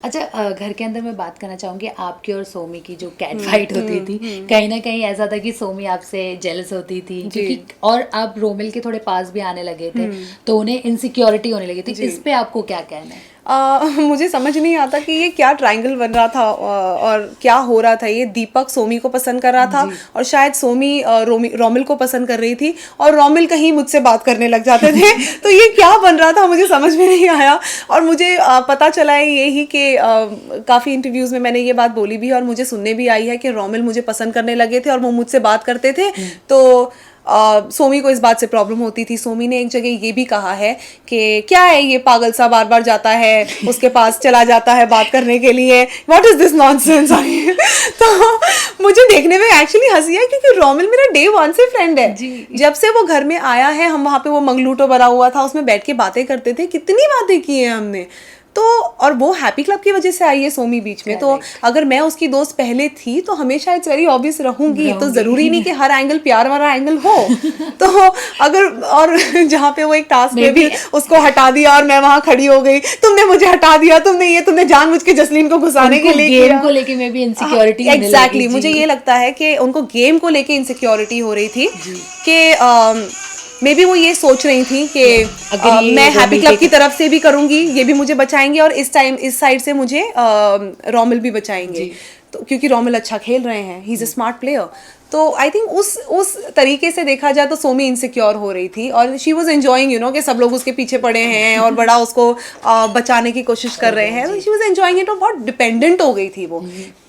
अच्छा घर के अंदर मैं बात करना चाहूंगी आपकी और सोमी की जो कैट फाइट होती थी। कहीं ना कहीं ऐसा था कि सोमी आपसे जेलस होती थी क्योंकि और आप रोमिल के थोड़े पास भी आने लगे थे तो उन्हें इनसिक्योरिटी होने लगी थी। इस पे आपको क्या कहना है? मुझे समझ नहीं आता कि ये क्या ट्रायंगल बन रहा था और क्या हो रहा था। ये दीपक सोमी को पसंद कर रहा था और शायद सोमी रोमिल को पसंद कर रही थी और रोमिल कहीं मुझसे बात करने लग जाते थे तो ये क्या बन रहा था मुझे समझ में नहीं आया। और मुझे पता चला है ये ही कि काफ़ी इंटरव्यूज़ में मैंने ये बात बोली भी है और मुझे सुनने भी आई है कि रोमिल मुझे पसंद करने लगे थे और वो मुझसे बात करते थे। तो सोमी को इस बात से प्रॉब्लम होती थी। सोमी ने एक जगह ये भी कहा है कि क्या है ये पागल सा बार बार जाता है उसके पास चला जाता है बात करने के लिए, व्हाट इज दिस नॉनसेंस। तो मुझे देखने में एक्चुअली हंसी है क्योंकि रोमिल मेरा डे वन से फ्रेंड है। जब से वो घर में आया है हम वहाँ पे वो मंगलूटो बना हुआ था उसमें बैठ के बातें करते थे, कितनी बातें की हैं हमने। तो और वो हैप्पी क्लब की वजह से आई है सोमी बीच में। तो अगर मैं उसकी दोस्त पहले थी तो हमेशा इट्स वेरी ऑब्वियस रहूंगी। तो जरूरी नहीं कि हर एंगल प्यार वाला एंगल हो। तो अगर और जहाँ पे वो एक टास्क में भी उसको हटा दिया और मैं वहां खड़ी हो गई, तुमने मुझे हटा दिया, तुमने जानबूझ के जसलीन को घुसाने के लिए गेम को लेके मैं भी इनसिक्योरिटी एग्जैक्टली मुझे ये लगता है कि उनको गेम को लेके इनसिक्योरिटी हो रही थी कि मे बी वो ये सोच रही थी कि मैं हैप्पी क्लब की तरफ से भी करूंगी, ये भी मुझे बचाएंगे और इस साइड से मुझे रोमिल भी बचाएंगे। तो क्योंकि रोमिल अच्छा खेल रहे हैं, he is a smart player. तो आई थिंक उस तरीके से देखा जाए तो सोमी इनसिक्योर हो रही थी और शी वाज एंजॉइंग कि सब लोग उसके पीछे पड़े हैं और बड़ा उसको बचाने की कोशिश कर रहे हैं। शी वाज एंजॉइंग इट और बहुत डिपेंडेंट हो गई थी वो।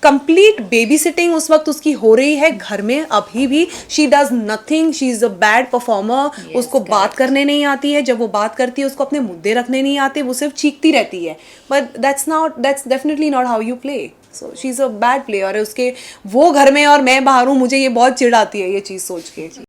कंप्लीट बेबी सिटिंग उस वक्त उसकी हो रही है घर में अभी भी। She does nothing, she is a bad performer. उसको बात करने नहीं आती है, जब वो बात करती है उसको अपने मुद्दे रखने नहीं आते, वो सिर्फ चीखती रहती है। But that's definitely not how you play. So she is a bad player है उसके। वो घर में और मैं बाहर हूँ, मुझे ये बहुत चिढ़ आती है ये चीज़ सोच के।